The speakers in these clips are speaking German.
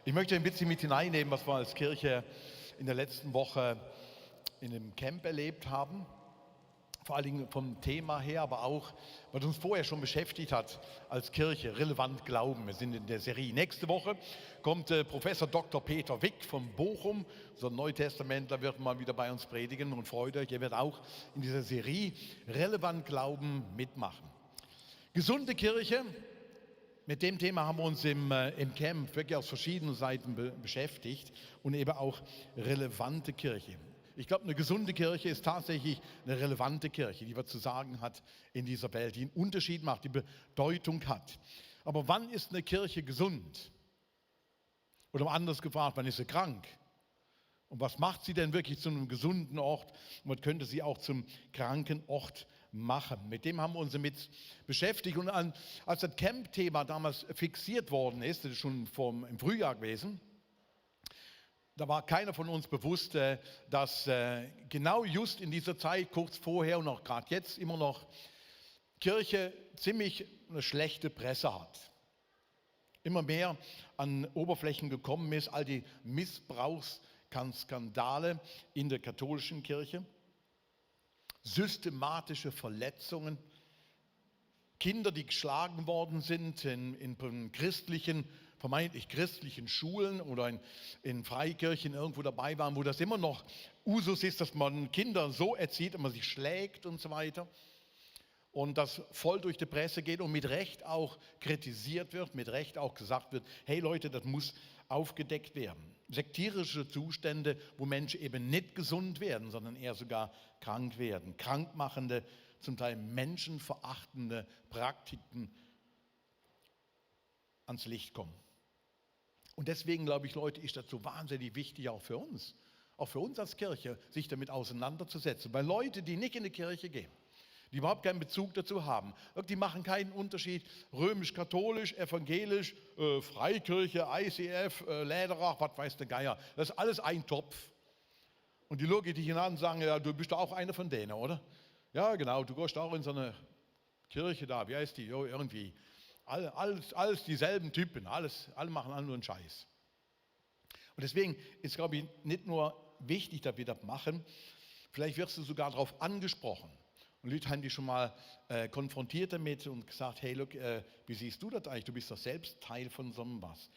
Ich möchte ein bisschen mit hineinnehmen, was wir als Kirche in der letzten Woche in einem Camp erlebt haben. Vor allen Dingen vom Thema her, aber auch, was uns vorher schon beschäftigt hat als Kirche, relevant Glauben. Wir sind in der Serie. Nächste Woche kommt Professor Dr. Peter Wick von Bochum, unser Neutestamentler, wird mal wieder bei uns predigen und freut euch, er wird auch in dieser Serie relevant Glauben mitmachen. Gesunde Kirche. Mit dem Thema haben wir uns im Camp wirklich aus verschiedenen Seiten beschäftigt und eben auch relevante Kirche. Ich glaube, eine gesunde Kirche ist tatsächlich eine relevante Kirche, die was zu sagen hat in dieser Welt, die einen Unterschied macht, die Bedeutung hat. Aber wann ist eine Kirche gesund? Oder anders gefragt, wann ist sie krank? Und was macht sie denn wirklich zu einem gesunden Ort? Und was könnte sie auch zum kranken Ort machen? Mit dem haben wir uns mit beschäftigt. Und als das Camp-Thema damals fixiert worden ist, das ist schon im Frühjahr gewesen, da war keiner von uns bewusst, dass genau just in dieser Zeit, kurz vorher und auch gerade jetzt immer noch, Kirche ziemlich eine schlechte Presse hat. Immer mehr an Oberflächen gekommen ist, all die Missbrauchsskandale in der katholischen Kirche, systematische Verletzungen, Kinder, die geschlagen worden sind in christlichen, vermeintlich christlichen Schulen oder in Freikirchen irgendwo dabei waren, wo das immer noch Usus ist, dass man Kinder so erzieht, dass man sie schlägt und so weiter. Und das voll durch die Presse geht und mit Recht auch kritisiert wird, mit Recht auch gesagt wird, hey Leute, das muss aufgedeckt werden. Sektierische Zustände, wo Menschen eben nicht gesund werden, sondern eher sogar krank werden. Krankmachende, zum Teil menschenverachtende Praktiken ans Licht kommen. Und deswegen glaube ich, Leute, ist das so wahnsinnig wichtig auch für uns als Kirche, sich damit auseinanderzusetzen. Weil Leute, die nicht in die Kirche gehen, die überhaupt keinen Bezug dazu haben, die machen keinen Unterschied, römisch-katholisch, evangelisch, Freikirche, ICF, Läderach, was weiß der Geier, das ist alles ein Topf. Und die Logik, die hinein sagen, ja, du bist doch auch einer von denen, oder? Ja, genau, du gehst auch in so eine Kirche da, wie heißt die? Jo, irgendwie. Alles dieselben Typen, alle machen nur einen Scheiß. Und deswegen ist, glaube ich, nicht nur wichtig, dass wir das machen, vielleicht wirst du sogar darauf angesprochen. Und Leute haben dich schon mal konfrontiert damit und gesagt, hey, look, wie siehst du das eigentlich? Du bist doch selbst Teil von sowas.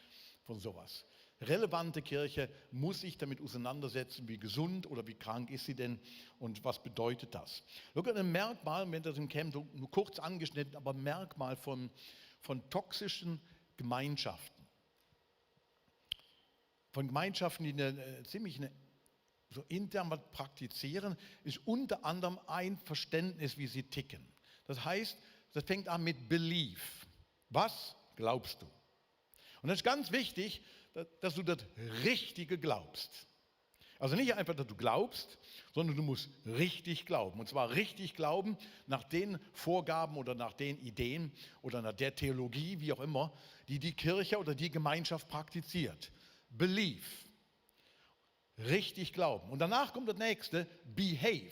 Relevante Kirche muss sich damit auseinandersetzen, wie gesund oder wie krank ist sie denn und was bedeutet das? Look, ein Merkmal, wenn das im Camp nur kurz angeschnitten, aber Merkmal von toxischen Gemeinschaften. Von Gemeinschaften, die ziemlich so intern was praktizieren, ist unter anderem ein Verständnis, wie sie ticken. Das heißt, das fängt an mit Belief. Was glaubst du? Und das ist ganz wichtig, dass du das Richtige glaubst. Also nicht einfach, dass du glaubst, sondern du musst richtig glauben. Und zwar richtig glauben nach den Vorgaben oder nach den Ideen oder nach der Theologie, wie auch immer, die die Kirche oder die Gemeinschaft praktiziert. Belief. Richtig glauben. Und danach kommt das nächste, behave.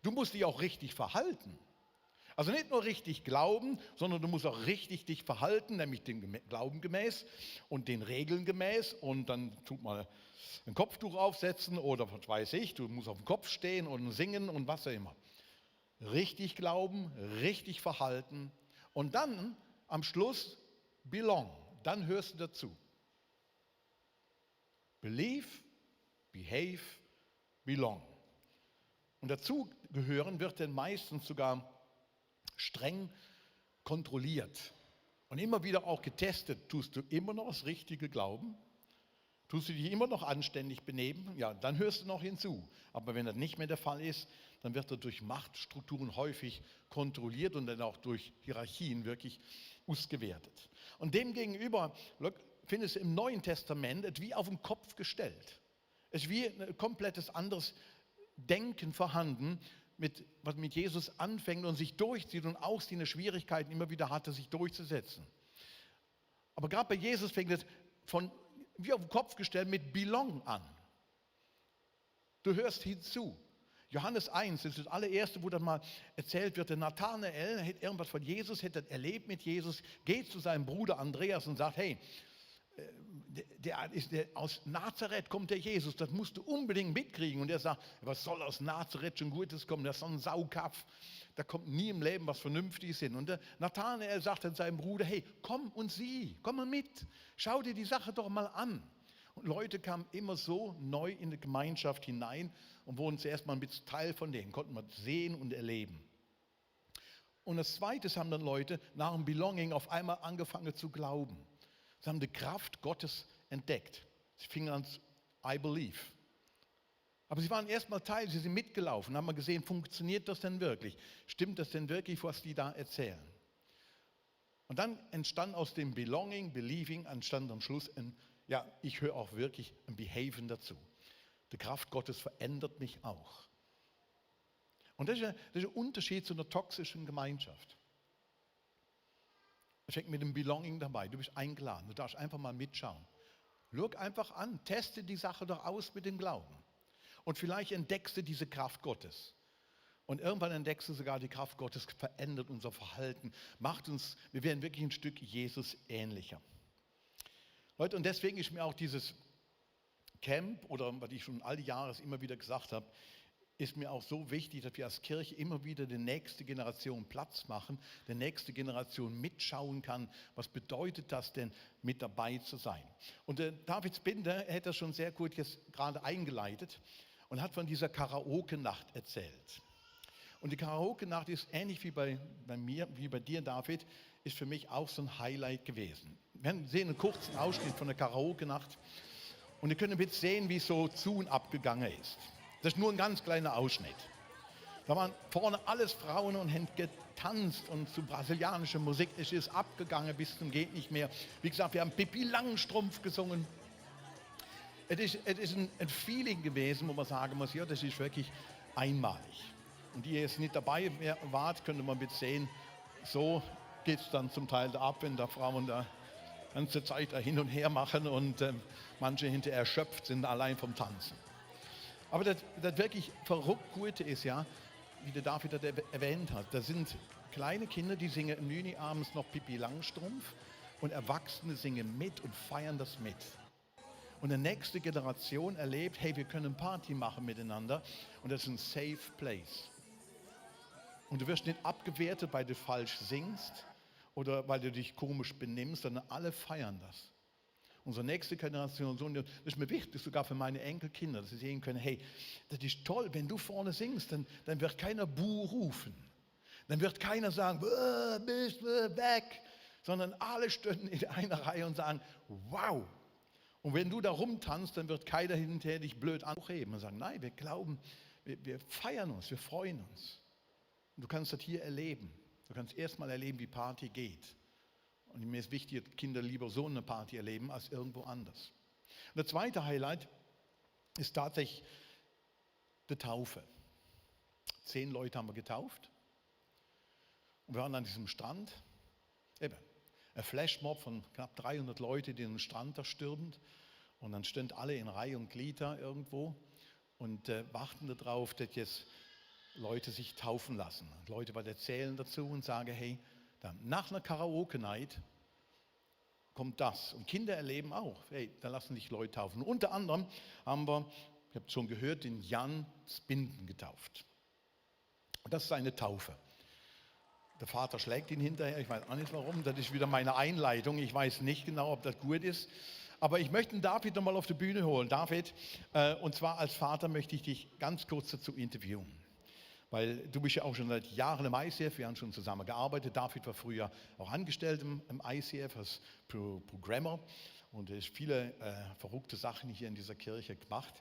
Du musst dich auch richtig verhalten. Also nicht nur richtig glauben, sondern du musst auch richtig dich verhalten, nämlich dem Glauben gemäß und den Regeln gemäß. Und dann tut mal ein Kopftuch aufsetzen oder was weiß ich, du musst auf dem Kopf stehen und singen und was auch immer. Richtig glauben, richtig verhalten und dann am Schluss belong. Dann hörst du dazu. Believe, behave, belong. Und dazu gehören wird denn meistens sogar streng kontrolliert und immer wieder auch getestet. Tust du immer noch das Richtige glauben? Tust du dich immer noch anständig benehmen? Ja, dann hörst du noch hinzu. Aber wenn das nicht mehr der Fall ist, dann wird er durch Machtstrukturen häufig kontrolliert und dann auch durch Hierarchien wirklich ausgewertet. Und demgegenüber findest du im Neuen Testament es wie auf den Kopf gestellt. Es ist wie ein komplettes anderes Denken vorhanden, was mit Jesus anfängt und sich durchzieht und auch seine Schwierigkeiten immer wieder hatte, sich durchzusetzen. Aber gerade bei Jesus fängt es wie auf den Kopf gestellt mit Belong an. Du hörst hinzu. Johannes 1, das ist das allererste, wo dann mal erzählt wird, der Nathanael hat irgendwas von Jesus, hat das erlebt mit Jesus, geht zu seinem Bruder Andreas und sagt, hey, der aus Nazareth kommt der Jesus, das musst du unbedingt mitkriegen. Und er sagt, was soll aus Nazareth schon Gutes kommen, das ist so ein Saukapf, da kommt nie im Leben was Vernünftiges hin. Und der Nathanael sagt dann seinem Bruder, hey, komm und sieh, komm mal mit, schau dir die Sache doch mal an. Und Leute kamen immer so neu in die Gemeinschaft hinein und wurden zuerst mal mit Teil von denen, konnten wir sehen und erleben. Und das Zweite haben dann Leute nach dem Belonging auf einmal angefangen zu glauben. Sie haben die Kraft Gottes entdeckt. Sie fingen an, I believe. Aber sie waren erstmal Teil, sie sind mitgelaufen, haben mal gesehen, funktioniert das denn wirklich? Stimmt das denn wirklich, was die da erzählen? Und dann entstand aus dem Belonging, Believing, entstand am Schluss ich höre auch wirklich ein Behaven dazu. Die Kraft Gottes verändert mich auch. Und das ist ein Unterschied zu einer toxischen Gemeinschaft. Es fängt mit dem Belonging dabei. Du bist eingeladen, du darfst einfach mal mitschauen. Schau einfach an, teste die Sache doch aus mit dem Glauben. Und vielleicht entdeckst du diese Kraft Gottes. Und irgendwann entdeckst du sogar, die Kraft Gottes verändert unser Verhalten, wir werden wirklich ein Stück Jesus ähnlicher. Leute, und deswegen ist mir auch dieses Camp, oder was ich schon all die Jahre immer wieder gesagt habe, ist mir auch so wichtig, dass wir als Kirche immer wieder der nächste Generation Platz machen, der nächste Generation mitschauen kann, was bedeutet das denn, mit dabei zu sein. Und David Spinder hätte das schon sehr gut jetzt gerade eingeleitet und hat von dieser Karaoke-Nacht erzählt. Und die Karaoke-Nacht ist ähnlich wie bei mir, wie bei dir, David, ist für mich auch so ein Highlight gewesen. Wir sehen einen kurzen Ausschnitt von der Karaoke-Nacht und ihr könnt jetzt sehen, wie es so zu und abgegangen ist. Das ist nur ein ganz kleiner Ausschnitt. Da waren vorne alles Frauen und haben getanzt und zu brasilianischer Musik. Es ist abgegangen bis zum geht nicht mehr. Wie gesagt, wir haben Pippi Langstrumpf gesungen. Es ist ein Feeling gewesen, wo man sagen muss, ja, das ist wirklich einmalig. Und die jetzt nicht dabei wart, könnte man mit sehen, so geht es dann zum Teil ab, wenn da Frauen da ganze Zeit da hin und her machen und manche hinterher erschöpft sind allein vom Tanzen. Aber das wirklich verrückt Gute ist ja, wie der David das erwähnt hat, da sind kleine Kinder, die singen im Juni abends noch Pippi Langstrumpf und Erwachsene singen mit und feiern das mit. Und die nächste Generation erlebt, hey, wir können Party machen miteinander und das ist ein safe place. Und du wirst nicht abgewertet, weil du falsch singst oder weil du dich komisch benimmst, sondern alle feiern das. Unsere nächste Generation, das ist mir wichtig, sogar für meine Enkelkinder, dass sie sehen können, hey, das ist toll, wenn du vorne singst, dann wird keiner Buh rufen. Dann wird keiner sagen, bist du weg, sondern alle stehen in einer Reihe und sagen, wow. Und wenn du da rumtanzt, dann wird keiner hinterher dich blöd anheben und sagen, nein, wir glauben, wir feiern uns, wir freuen uns. Und du kannst das hier erleben. Du kannst erstmal erleben, wie Party geht. Und mir ist wichtig, dass Kinder lieber so eine Party erleben, als irgendwo anders. Und der zweite Highlight ist tatsächlich die Taufe. 10 Leute haben wir getauft. Und wir waren an diesem Strand. Eben, ein Flashmob von knapp 300 Leuten, die den Strand da stürmen. Und dann stehen alle in Reihe und Glied da irgendwo und warten darauf, dass jetzt Leute sich taufen lassen. Und Leute erzählen dazu und sagen, hey, dann nach einer Karaoke-Night kommt das. Und Kinder erleben auch, hey, da lassen sich Leute taufen. Unter anderem haben wir, ich habe schon gehört, den Jan Spinden getauft. Und das ist eine Taufe. Der Vater schlägt ihn hinterher, ich weiß auch nicht warum, das ist wieder meine Einleitung, ich weiß nicht genau, ob das gut ist. Aber ich möchte den David nochmal auf die Bühne holen. David, und zwar als Vater möchte ich dich ganz kurz dazu interviewen. Weil du bist ja auch schon seit Jahren im ICF, wir haben schon zusammen gearbeitet. David war früher auch angestellt im ICF als Programmer und er hat viele verrückte Sachen hier in dieser Kirche gemacht.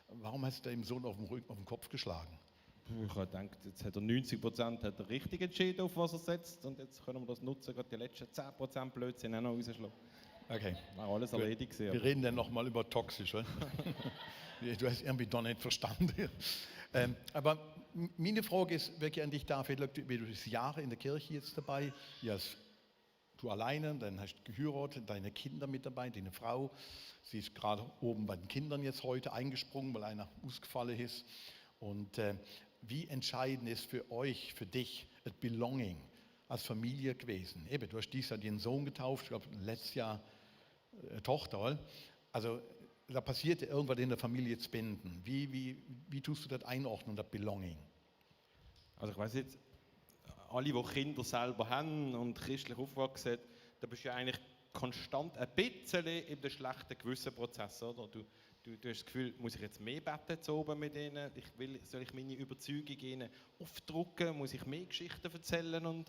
Warum hast du deinem Sohn auf den Kopf geschlagen? Ich habe gedacht, jetzt hat er 90% hat er richtig entschieden, auf was er setzt und jetzt können wir das nutzen, gerade die letzten 10% Blödsinn auch noch rausschlagen. Okay. War alles erledigt gewesen. Wir reden dann nochmal über toxisch. Oder? Du hast irgendwie doch nicht verstanden. Aber meine Frage ist wirklich an dich, David, du bist Jahre in der Kirche jetzt dabei, du alleine, dann hast du geheiratet, deine Kinder mit dabei, deine Frau, sie ist gerade oben bei den Kindern jetzt heute eingesprungen, weil einer ausgefallen ist. Und wie entscheidend ist für euch, für dich, das Belonging als Familie gewesen? Eben, du hast dieses Jahr den Sohn getauft, ich glaube letztes Jahr Tochter. Also da passiert irgendwas in der Familie zu binden. Wie tust du das einordnen, das Belonging? Also ich weiss jetzt, alle, die Kinder selber haben und christlich aufwachsen, da bist du ja eigentlich konstant ein bisschen in dem schlechten Gewissenprozess, oder? Du hast das Gefühl, muss ich jetzt mehr beten zu oben mit ihnen? Soll ich meine Überzeugung ihnen aufdrücken? Muss ich mehr Geschichten erzählen?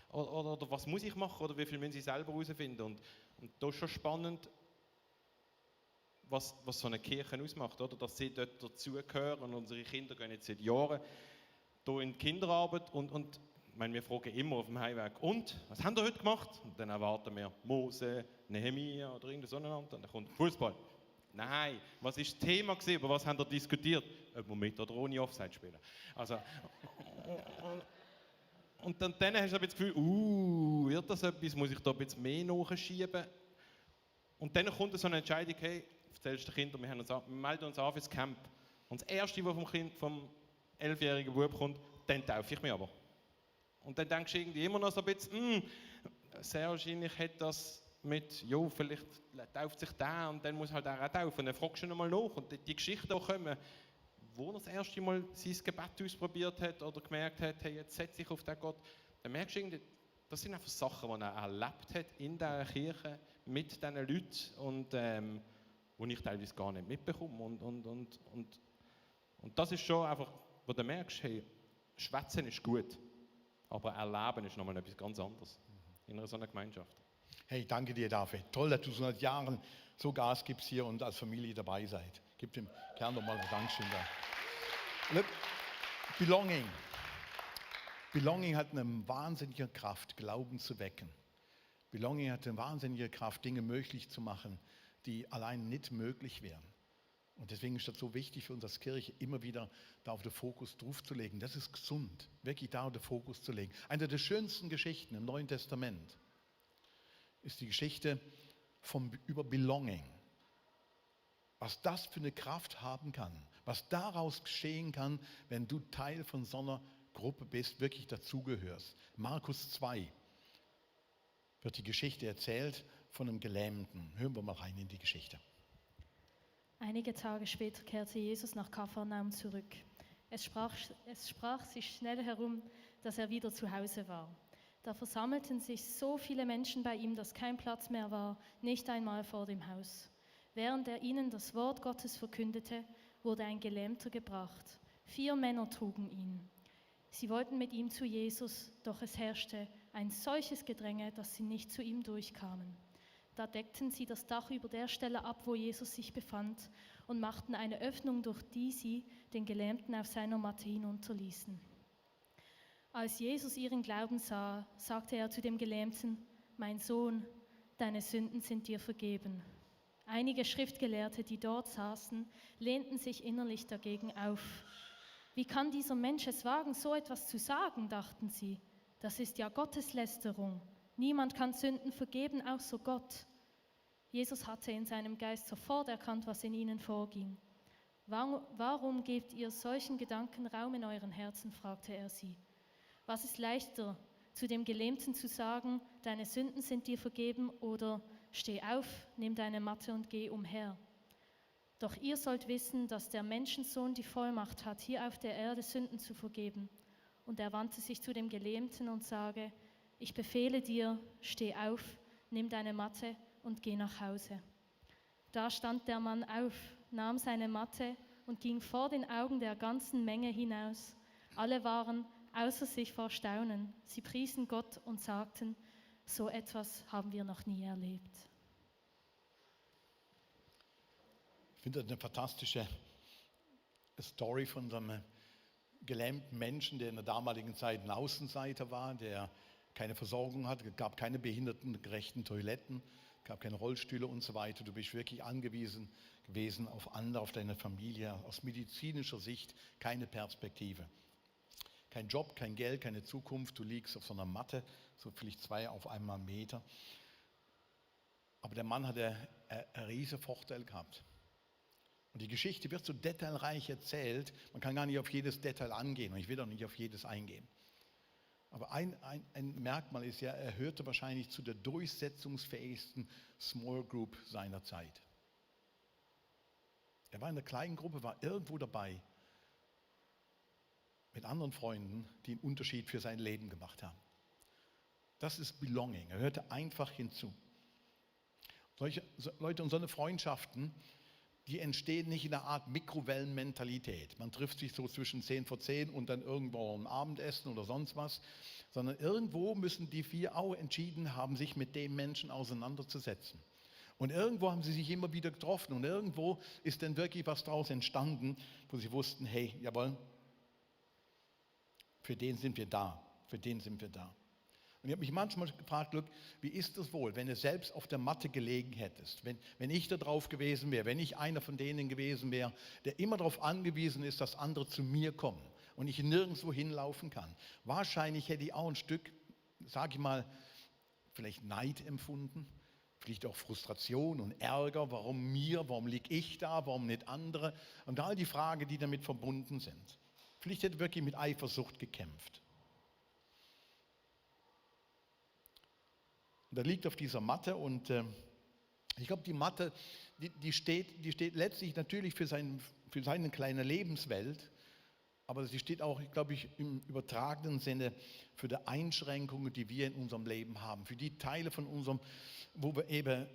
Oder was muss ich machen? Oder wie viel müssen sie selber herausfinden? Und das ist schon spannend, was so eine Kirche ausmacht, oder? Dass sie dort dazugehören. Unsere Kinder gehen jetzt seit Jahren hier in die Kinderarbeit und ich meine, wir fragen immer auf dem Heimweg, und, was haben ihr heute gemacht? Und dann erwarten wir Mose, Nehemia oder irgendwas anderes. Und dann kommt Fußball. Nein, was war das Thema gewesen? Über was haben wir diskutiert? Ob wir mit oder ohne Offside spielen. Also, und dann hast du das Gefühl, wird das etwas, muss ich da ein bisschen mehr nachschieben? Und dann kommt so eine Entscheidung, hey, erzählst du den Kindern, wir melden uns an fürs Camp. Und das Erste, was vom 11-jährigen Bub kommt, dann taufe ich mich aber. Und dann denkst du irgendwie immer noch so ein bisschen, sehr wahrscheinlich hat das mit, vielleicht tauft sich der und dann muss halt er auch taufen. Und dann fragst du ihn mal nach. Und die Geschichten, die kommen, wo er das erste Mal sein Gebet ausprobiert hat oder gemerkt hat, hey, jetzt setze ich auf den Gott, dann merkst du irgendwie, das sind einfach Sachen, die er erlebt hat in dieser Kirche mit diesen Leuten und die ich teilweise gar nicht mitbekomme. Und das ist schon einfach, wo du merkst, hey, Schwätzen ist gut, aber Erleben ist nochmal etwas ganz anderes in so einer Gemeinschaft. Hey, danke dir dafür. Toll, dass du seit Jahren so Gas gibst hier und als Familie dabei seid. Gib dem Kerl doch mal ein Dankeschön da. Belonging. Belonging hat eine wahnsinnige Kraft, Glauben zu wecken. Belonging hat eine wahnsinnige Kraft, Dinge möglich zu machen, die allein nicht möglich wären. Und deswegen ist das so wichtig für uns als Kirche, immer wieder da auf den Fokus drauf zu legen. Das ist gesund, wirklich da auf den Fokus zu legen. Eine der schönsten Geschichten im Neuen Testament ist die Geschichte über Belonging. Was das für eine Kraft haben kann, was daraus geschehen kann, wenn du Teil von so einer Gruppe bist, wirklich dazugehörst. Markus 2 wird die Geschichte erzählt von einem Gelähmten. Hören wir mal rein in die Geschichte. Einige Tage später kehrte Jesus nach Kapharnaum zurück. Es sprach sich schnell herum, dass er wieder zu Hause war. Da versammelten sich so viele Menschen bei ihm, dass kein Platz mehr war, nicht einmal vor dem Haus. Während er ihnen das Wort Gottes verkündete, wurde ein Gelähmter gebracht. 4 Männer trugen ihn. Sie wollten mit ihm zu Jesus, doch es herrschte ein solches Gedränge, dass sie nicht zu ihm durchkamen. Da deckten sie das Dach über der Stelle ab, wo Jesus sich befand, und machten eine Öffnung, durch die sie den Gelähmten auf seiner Matte hinunterließen. Als Jesus ihren Glauben sah, sagte er zu dem Gelähmten: Mein Sohn, deine Sünden sind dir vergeben. Einige Schriftgelehrte, die dort saßen, lehnten sich innerlich dagegen auf. Wie kann dieser Mensch es wagen, so etwas zu sagen, dachten sie. Das ist ja Gotteslästerung. Niemand kann Sünden vergeben, außer Gott. Jesus hatte in seinem Geist sofort erkannt, was in ihnen vorging. Warum gebt ihr solchen Gedanken Raum in euren Herzen, fragte er sie. Was ist leichter, zu dem Gelähmten zu sagen, deine Sünden sind dir vergeben, oder steh auf, nimm deine Matte und geh umher? Doch ihr sollt wissen, dass der Menschensohn die Vollmacht hat, hier auf der Erde Sünden zu vergeben. Und er wandte sich zu dem Gelähmten und sagte: Ich befehle dir, steh auf, nimm deine Matte und geh nach Hause. Da stand der Mann auf, nahm seine Matte und ging vor den Augen der ganzen Menge hinaus. Alle waren außer sich vor Staunen. Sie priesen Gott und sagten: So etwas haben wir noch nie erlebt. Ich finde das eine fantastische Story von so einem gelähmten Menschen, der in der damaligen Zeit ein Außenseiter war, der keine Versorgung hat, es gab keine behindertengerechten Toiletten, es gab keine Rollstühle und so weiter. Du bist wirklich angewiesen gewesen auf andere, auf deine Familie. Aus medizinischer Sicht keine Perspektive. Kein Job, kein Geld, keine Zukunft. Du liegst auf so einer Matte, so vielleicht 2 auf einmal Meter. Aber der Mann hatte einen riesen Vorteil gehabt. Und die Geschichte wird so detailreich erzählt, man kann gar nicht auf jedes Detail angehen und ich will auch nicht auf jedes eingehen. Aber ein Merkmal ist ja, er hörte wahrscheinlich zu der durchsetzungsfähigsten Small Group seiner Zeit. Er war in einer kleinen Gruppe, war irgendwo dabei mit anderen Freunden, die einen Unterschied für sein Leben gemacht haben. Das ist Belonging. Er hörte einfach hinzu. Leute, und so eine Freundschaften, die entstehen nicht in einer Art Mikrowellenmentalität. Man trifft sich so zwischen 10 vor 10 und dann irgendwo ein Abendessen oder sonst was, sondern irgendwo müssen die 4 auch entschieden haben, sich mit dem Menschen auseinanderzusetzen. Und irgendwo haben sie sich immer wieder getroffen und irgendwo ist dann wirklich was daraus entstanden, wo sie wussten, hey, jawohl, für den sind wir da, für den sind wir da. Und ich habe mich manchmal gefragt, Luke, wie ist es wohl, wenn du selbst auf der Matte gelegen hättest, wenn ich da drauf gewesen wäre, wenn ich einer von denen gewesen wäre, der immer darauf angewiesen ist, dass andere zu mir kommen und ich nirgendwo hinlaufen kann. Wahrscheinlich hätte ich auch ein Stück, sage ich mal, vielleicht Neid empfunden, vielleicht auch Frustration und Ärger, warum mir, warum liege ich da, warum nicht andere und all die Fragen, die damit verbunden sind. Vielleicht hätte ich wirklich mit Eifersucht gekämpft. Und er liegt auf dieser Matte und ich glaube, die Matte, die steht letztlich natürlich für seine kleine Lebenswelt, aber sie steht auch, glaube ich, im übertragenen Sinne für die Einschränkungen, die wir in unserem Leben haben, für die Teile von unserem, wo wir eben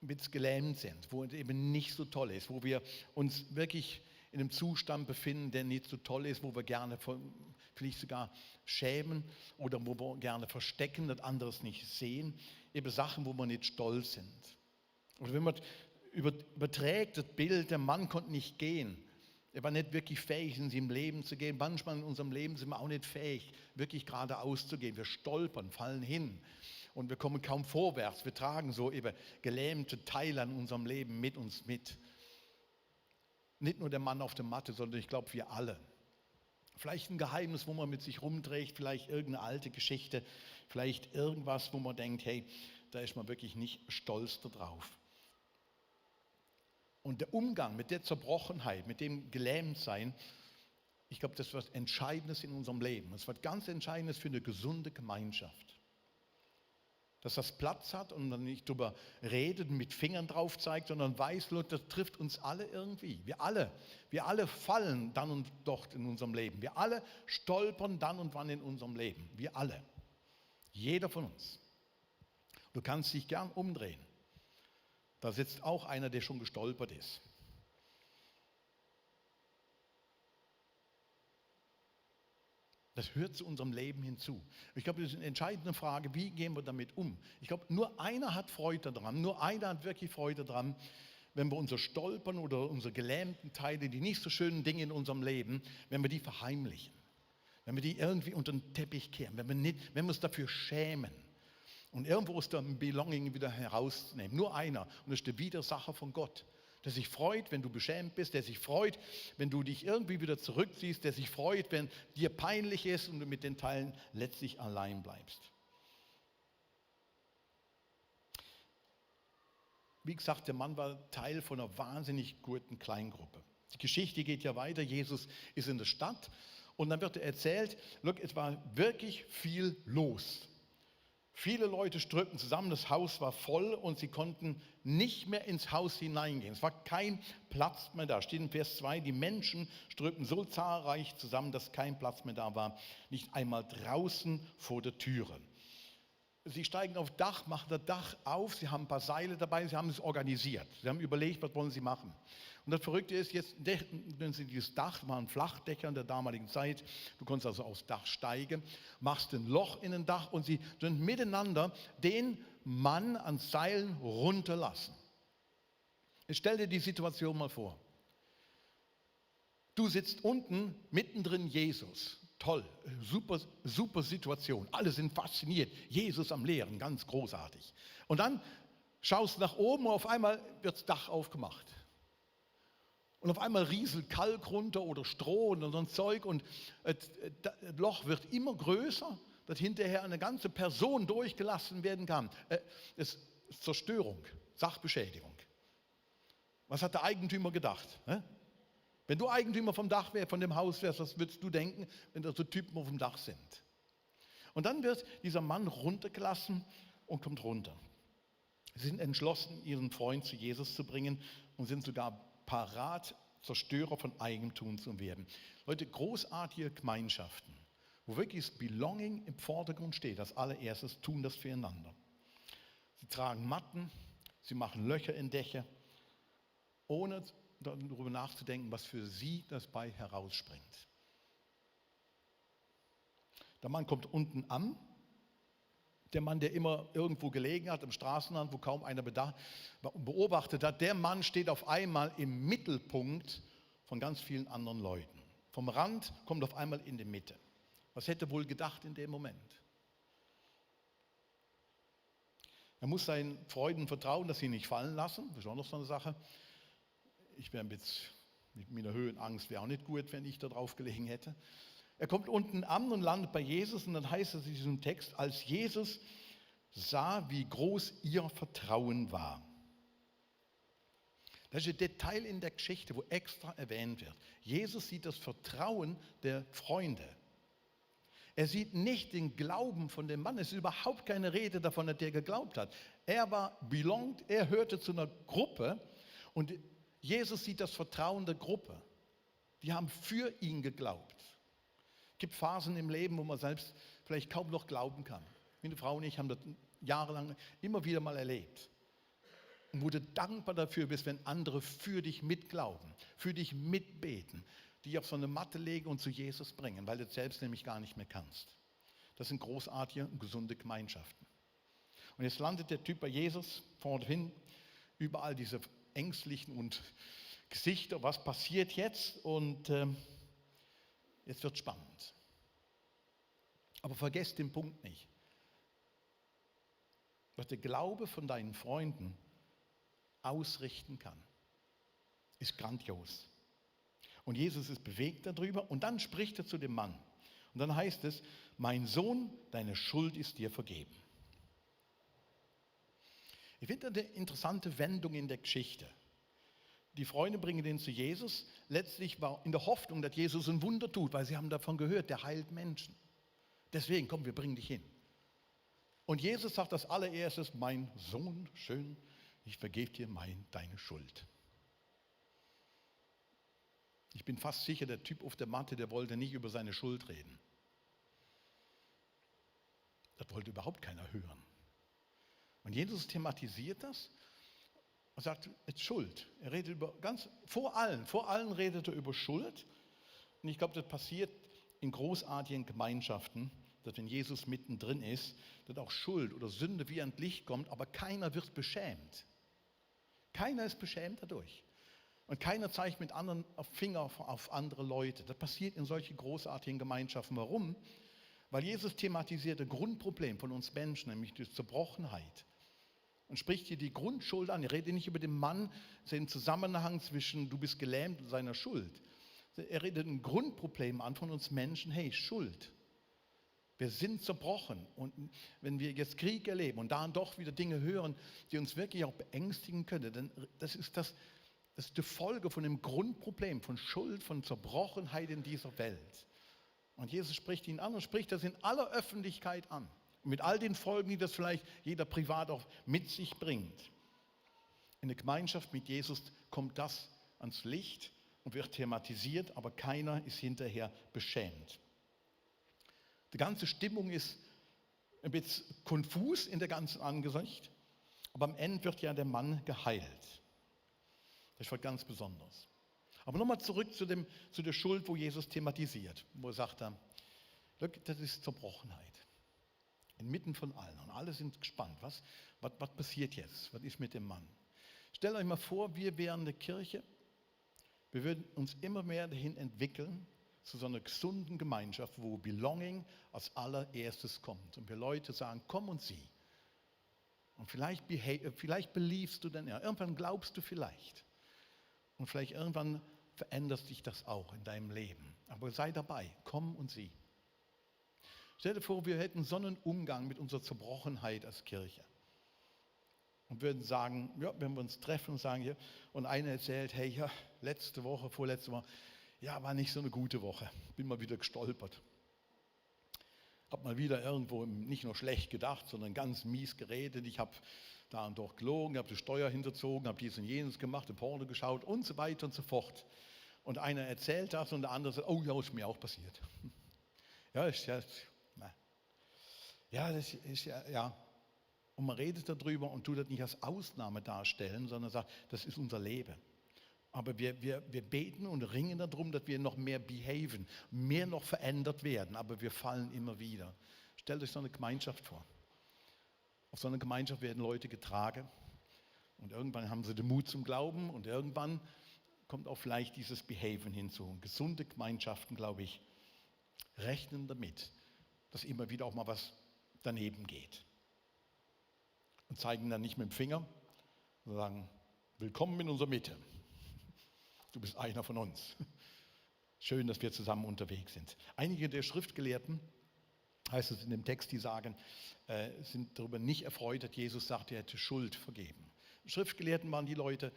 mit gelähmt sind, wo es eben nicht so toll ist, wo wir uns wirklich in einem Zustand befinden, der nicht so toll ist, wo wir gerne vielleicht sogar schämen oder wo wir gerne verstecken, dass andere es nicht sehen, eben Sachen, wo wir nicht stolz sind. Oder wenn man überträgt das Bild, der Mann konnte nicht gehen, er war nicht wirklich fähig, in seinem Leben zu gehen. Manchmal in unserem Leben sind wir auch nicht fähig, wirklich geradeaus zu gehen. Wir stolpern, fallen hin und wir kommen kaum vorwärts. Wir tragen so eben gelähmte Teile an unserem Leben mit uns mit. Nicht nur der Mann auf der Matte, sondern ich glaube, wir alle. Vielleicht ein Geheimnis, wo man mit sich rumträgt, vielleicht irgendeine alte Geschichte, vielleicht irgendwas, wo man denkt, hey, da ist man wirklich nicht stolz darauf. Und der Umgang mit der Zerbrochenheit, mit dem Gelähmtsein, ich glaube, das ist was Entscheidendes in unserem Leben. Das ist was ganz Entscheidendes für eine gesunde Gemeinschaft. Dass das Platz hat und man nicht darüber redet und mit Fingern drauf zeigt, sondern weiß, das trifft uns alle irgendwie. Wir alle fallen dann und dort in unserem Leben. Wir alle stolpern dann und wann in unserem Leben. Wir alle. Jeder von uns. Du kannst dich gern umdrehen. Da sitzt auch einer, der schon gestolpert ist. Das hört zu unserem Leben hinzu. Ich glaube, das ist eine entscheidende Frage, wie gehen wir damit um? Ich glaube, nur einer hat Freude daran, nur einer hat wirklich Freude daran, wenn wir unser Stolpern oder unsere gelähmten Teile, die nicht so schönen Dinge in unserem Leben, wenn wir die verheimlichen, wenn wir die irgendwie unter den Teppich kehren, wenn wir uns dafür schämen und irgendwo aus dem Belonging wieder herausnehmen. Nur einer, und das ist der Widersacher von Gott. Der sich freut, wenn du beschämt bist, der sich freut, wenn du dich irgendwie wieder zurückziehst, der sich freut, wenn dir peinlich ist und du mit den Teilen letztlich allein bleibst. Wie gesagt, der Mann war Teil von einer wahnsinnig guten Kleingruppe. Die Geschichte geht ja weiter, Jesus ist in der Stadt und dann wird erzählt, es war wirklich viel los. Viele Leute strömten zusammen, das Haus war voll und sie konnten nicht mehr ins Haus hineingehen. Es war kein Platz mehr da. Steht in Vers 2, die Menschen strömten so zahlreich zusammen, dass kein Platz mehr da war. Nicht einmal draußen vor der Türe. Sie steigen auf Dach, machen das Dach auf, sie haben ein paar Seile dabei, sie haben es organisiert. Sie haben überlegt, was wollen sie machen. Und das Verrückte ist, jetzt nennen sie dieses Dach, waren Flachdächer in der damaligen Zeit. Du konntest also aufs Dach steigen, machst ein Loch in ein Dach und sie sind miteinander den Mann an Seilen runterlassen. Jetzt stell dir die Situation mal vor. Du sitzt unten, mittendrin Jesus. Toll, super Situation. Alle sind fasziniert. Jesus am Lehren, ganz großartig. Und dann schaust du nach oben und auf einmal wird das Dach aufgemacht. Und auf einmal rieselt Kalk runter oder Stroh und so ein Zeug und das Loch wird immer größer, dass hinterher eine ganze Person durchgelassen werden kann. Es ist Zerstörung, Sachbeschädigung. Was hat der Eigentümer gedacht? Wenn du Eigentümer vom Dach wärst, von dem Haus wärst, was würdest du denken, wenn da so Typen auf dem Dach sind? Und dann wird dieser Mann runtergelassen und kommt runter. Sie sind entschlossen, ihren Freund zu Jesus zu bringen und sind sogar parat, Zerstörer von Eigentum zu werden. Leute, großartige Gemeinschaften, wo wirklich das Belonging im Vordergrund steht, als allererstes tun das füreinander. Sie tragen Matten, sie machen Löcher in Dächer, ohne darüber nachzudenken, was für sie dabei herausspringt. Der Mann kommt unten an, der Mann, der immer irgendwo gelegen hat, im Straßenrand, wo kaum einer beobachtet hat, der Mann steht auf einmal im Mittelpunkt von ganz vielen anderen Leuten. Vom Rand kommt auf einmal in die Mitte. Was hätte er wohl gedacht in dem Moment? Er muss seinen Freunden vertrauen, dass sie ihn nicht fallen lassen. Das ist auch noch so eine Sache. Ich wäre jetzt mit meiner Höhenangst, wäre auch nicht gut, wenn ich da drauf gelegen hätte. Er kommt unten an und landet bei Jesus und dann heißt es in diesem Text, als Jesus sah, wie groß ihr Vertrauen war. Das ist ein Detail in der Geschichte, wo extra erwähnt wird. Jesus sieht das Vertrauen der Freunde. Er sieht nicht den Glauben von dem Mann. Es ist überhaupt keine Rede davon, dass der geglaubt hat. Er er hörte zu einer Gruppe und Jesus sieht das Vertrauen der Gruppe. Die haben für ihn geglaubt. Es gibt Phasen im Leben, wo man selbst vielleicht kaum noch glauben kann. Meine Frau und ich haben das jahrelang immer wieder mal erlebt. Und wo du dankbar dafür bist, wenn andere für dich mitglauben, für dich mitbeten, die auf so eine Matte legen und zu Jesus bringen, weil du es selbst nämlich gar nicht mehr kannst. Das sind großartige und gesunde Gemeinschaften. Und jetzt landet der Typ bei Jesus vorne hin, überall diese ängstlichen und Gesichter, was passiert jetzt? Und jetzt wird es spannend. Aber vergesst den Punkt nicht. Was der Glaube von deinen Freunden ausrichten kann, ist grandios. Und Jesus ist bewegt darüber und dann spricht er zu dem Mann. Und dann heißt es, mein Sohn, deine Schuld ist dir vergeben. Ich finde eine interessante Wendung in der Geschichte. Die Freunde bringen den zu Jesus, letztlich war in der Hoffnung, dass Jesus ein Wunder tut, weil sie haben davon gehört, der heilt Menschen. Deswegen, komm, wir bringen dich hin. Und Jesus sagt als allererstes, mein Sohn, schön, ich vergebe dir deine Schuld. Ich bin fast sicher, der Typ auf der Matte, der wollte nicht über seine Schuld reden. Das wollte überhaupt keiner hören. Und Jesus thematisiert das und sagt, es ist Schuld. Er redet vor allen redet er über Schuld. Und ich glaube, das passiert in großartigen Gemeinschaften, dass wenn Jesus mittendrin ist, dass auch Schuld oder Sünde wie ein Licht kommt, aber keiner wird beschämt. Keiner ist beschämt dadurch. Und keiner zeigt mit anderen Finger auf andere Leute. Das passiert in solchen großartigen Gemeinschaften. Warum? Weil Jesus thematisiert das Grundproblem von uns Menschen, nämlich die Zerbrochenheit. Und spricht hier die Grundschuld an. Er redet nicht über den Mann, den Zusammenhang zwischen du bist gelähmt und seiner Schuld. Er redet ein Grundproblem an von uns Menschen. Hey, Schuld. Wir sind zerbrochen. Und wenn wir jetzt Krieg erleben und da doch wieder Dinge hören, die uns wirklich auch beängstigen können, dann das ist die Folge von dem Grundproblem, von Schuld, von Zerbrochenheit in dieser Welt. Und Jesus spricht ihn an und spricht das in aller Öffentlichkeit an. Mit all den Folgen, die das vielleicht jeder privat auch mit sich bringt. In der Gemeinschaft mit Jesus kommt das ans Licht und wird thematisiert, aber keiner ist hinterher beschämt. Die ganze Stimmung ist ein bisschen konfus in der ganzen Angesicht, aber am Ende wird ja der Mann geheilt. Das war ganz besonders. Aber nochmal zurück zu der Schuld, wo Jesus thematisiert, wo er sagt, das ist Zerbrochenheit. Inmitten von allen. Und alle sind gespannt. Was passiert jetzt? Was ist mit dem Mann? Stellt euch mal vor, wir wären eine Kirche. Wir würden uns immer mehr dahin entwickeln, zu so einer gesunden Gemeinschaft, wo Belonging als allererstes kommt. Und wir Leute sagen, komm und sieh. Und vielleicht beliebst du dann, ja, irgendwann glaubst du vielleicht. Und vielleicht irgendwann verändert sich das auch in deinem Leben. Aber sei dabei, komm und sieh. Stell dir vor, wir hätten so einen Umgang mit unserer Zerbrochenheit als Kirche. Und würden sagen, ja, wenn wir uns treffen und sagen, ja, und einer erzählt, hey, ja, vorletzte Woche, ja, war nicht so eine gute Woche, bin mal wieder gestolpert. habe mal wieder irgendwo nicht nur schlecht gedacht, sondern ganz mies geredet. Ich habe da und dort gelogen, habe die Steuer hinterzogen, habe dies und jenes gemacht, im Porno geschaut und so weiter und so fort. Und einer erzählt das und der andere sagt, oh ja, ist mir auch passiert. Ja, das ist ja. Und man redet darüber und tut das nicht als Ausnahme darstellen, sondern sagt, das ist unser Leben. Aber wir beten und ringen darum, dass wir noch mehr behaven, mehr noch verändert werden, aber wir fallen immer wieder. Stellt euch so eine Gemeinschaft vor. Auf so einer Gemeinschaft werden Leute getragen und irgendwann haben sie den Mut zum Glauben und irgendwann kommt auch vielleicht dieses Behaven hinzu. Und gesunde Gemeinschaften, glaube ich, rechnen damit, dass immer wieder auch mal was daneben geht. Und zeigen dann nicht mit dem Finger, sondern sagen, willkommen in unserer Mitte. Du bist einer von uns. Schön, dass wir zusammen unterwegs sind. Einige der Schriftgelehrten, heißt es in dem Text, die sagen, sind darüber nicht erfreut, dass Jesus sagt, er hätte Schuld vergeben. Schriftgelehrten waren die Leute,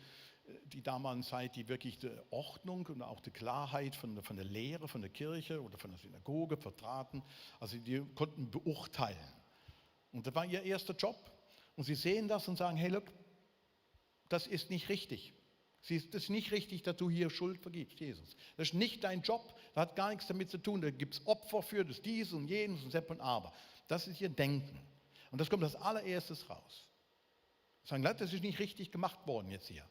die damaligen Zeit, die wirklich die Ordnung und auch die Klarheit von der Lehre, von der Kirche oder von der Synagoge vertraten. Also die konnten beurteilen. Und das war ihr erster Job. Und sie sehen das und sagen, hey, look, das ist nicht richtig. Das ist nicht richtig, dass du hier Schuld vergibst, Jesus. Das ist nicht dein Job, das hat gar nichts damit zu tun. Da gibt es Opfer für, das dies und jenes und Sepp und Aber. Das ist ihr Denken. Und das kommt als allererstes raus. Sie sagen, das ist nicht richtig gemacht worden jetzt hier.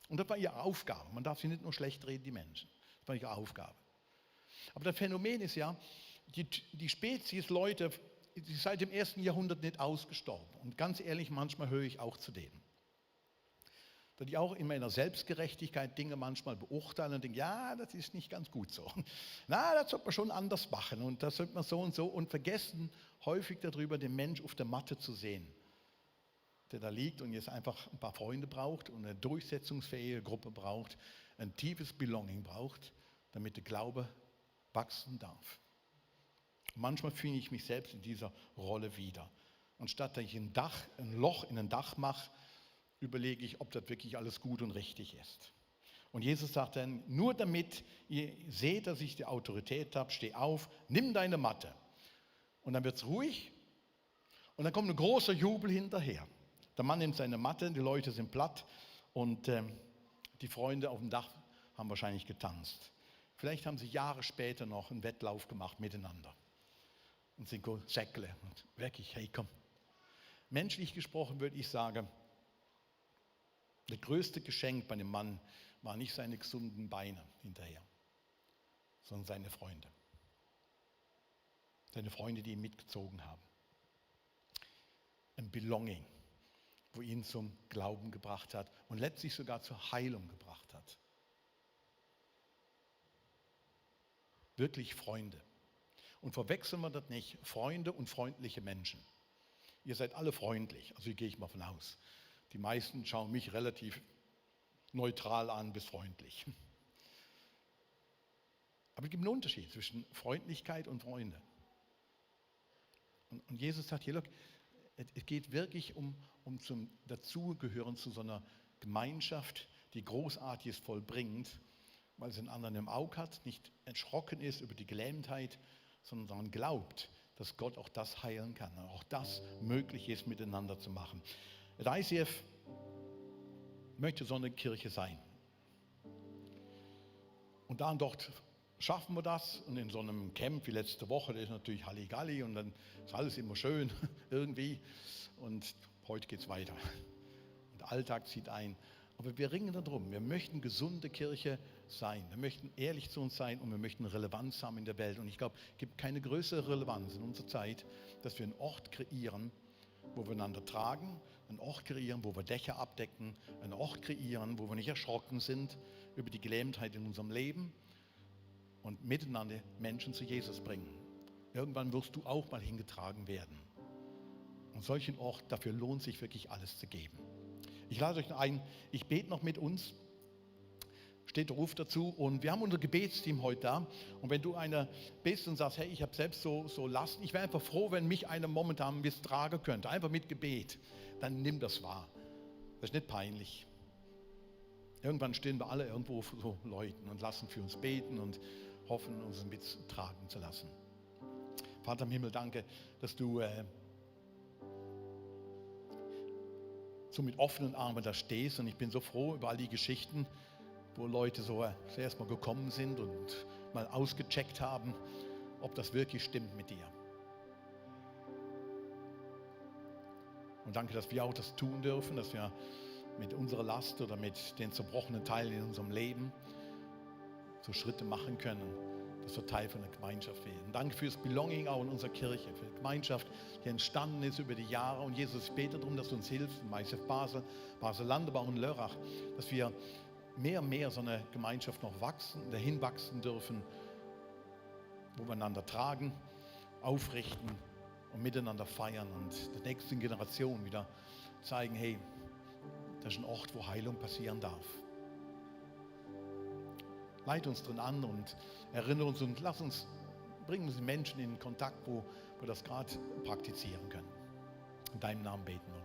Und das war ihre Aufgabe. Man darf sie nicht nur schlecht reden, die Menschen. Das war ihre Aufgabe. Aber das Phänomen ist ja, die Spezies Leute, die ist seit dem 1. Jahrhundert nicht ausgestorben. Und ganz ehrlich, manchmal höre ich auch zu denen. Dass ich auch in meiner Selbstgerechtigkeit Dinge manchmal beurteile und denke, ja, das ist nicht ganz gut so. Na, das sollte man schon anders machen und das sollte man so und vergessen häufig darüber, den Mensch auf der Matte zu sehen, der da liegt und jetzt einfach ein paar Freunde braucht und eine durchsetzungsfähige Gruppe braucht, ein tiefes Belonging braucht, damit der Glaube wachsen darf. Manchmal finde ich mich selbst in dieser Rolle wieder. Und statt dass ich ein Loch in ein Dach mache, überlege ich, ob das wirklich alles gut und richtig ist. Und Jesus sagt dann, nur damit ihr seht, dass ich die Autorität habe, steh auf, nimm deine Matte. Und dann wird es ruhig und dann kommt ein großer Jubel hinterher. Der Mann nimmt seine Matte, die Leute sind platt und die Freunde auf dem Dach haben wahrscheinlich getanzt. Vielleicht haben sie Jahre später noch einen Wettlauf gemacht miteinander. Und sind Säckle und wirklich, hey komm. Menschlich gesprochen würde ich sagen, das größte Geschenk bei dem Mann war nicht seine gesunden Beine hinterher, sondern seine Freunde. Seine Freunde, die ihn mitgezogen haben. Ein Belonging, wo ihn zum Glauben gebracht hat und letztlich sogar zur Heilung gebracht hat. Wirklich Freunde. Und verwechseln wir das nicht, Freunde und freundliche Menschen. Ihr seid alle freundlich, also hier gehe ich mal von aus. Die meisten schauen mich relativ neutral an bis freundlich. Aber es gibt einen Unterschied zwischen Freundlichkeit und Freunde. Und Jesus sagt hier, look, es geht wirklich um zum Dazugehören zu so einer Gemeinschaft, die Großartiges vollbringt, weil sie einen anderen im Auge hat, nicht erschrocken ist über die Gelähmtheit, sondern glaubt, dass Gott auch das heilen kann, auch das möglich ist, miteinander zu machen. Das ICF möchte so eine Kirche sein. Und da und dort schaffen wir das und in so einem Camp wie letzte Woche, das ist natürlich Halligalli und dann ist alles immer schön irgendwie und heute geht es weiter. Und der Alltag zieht ein. Aber wir ringen darum, wir möchten gesunde Kirche sein, wir möchten ehrlich zu uns sein und wir möchten Relevanz haben in der Welt. Und ich glaube, es gibt keine größere Relevanz in unserer Zeit, dass wir einen Ort kreieren, wo wir einander tragen, einen Ort kreieren, wo wir Dächer abdecken, einen Ort kreieren, wo wir nicht erschrocken sind über die Gelähmtheit in unserem Leben und miteinander Menschen zu Jesus bringen. Irgendwann wirst du auch mal hingetragen werden. Und solchen Ort, dafür lohnt sich wirklich alles zu geben. Ich lade euch ein, ich bete noch mit uns, steht der Ruf dazu und wir haben unser Gebetsteam heute da und wenn du einer bist und sagst, hey, ich habe selbst so Lasten, ich wäre einfach froh, wenn mich einer momentan misstragen könnte, einfach mit Gebet, dann nimm das wahr. Das ist nicht peinlich. Irgendwann stehen wir alle irgendwo vor so Leuten und lassen für uns beten und hoffen, uns mittragen zu lassen. Vater im Himmel, danke, dass du so mit offenen Armen da stehst. Und ich bin so froh über all die Geschichten, wo Leute so zuerst mal gekommen sind und mal ausgecheckt haben, ob das wirklich stimmt mit dir. Und danke, dass wir auch das tun dürfen, dass wir mit unserer Last oder mit den zerbrochenen Teilen in unserem Leben so Schritte machen können, dass wir Teil von der Gemeinschaft werden. Danke für das Belonging auch in unserer Kirche, für die Gemeinschaft, die entstanden ist über die Jahre. Und Jesus, ich bete darum, dass du uns hilfst, in ICF Basel, Basel-Landerbach und Lörrach, dass wir mehr und mehr so eine Gemeinschaft noch dahin wachsen dürfen, wo wir einander tragen, aufrichten und miteinander feiern und der nächsten Generation wieder zeigen, hey, das ist ein Ort, wo Heilung passieren darf. Leite uns drin an und erinnere uns und bringen uns die Menschen in Kontakt, wo wir das gerade praktizieren können. In deinem Namen beten wir.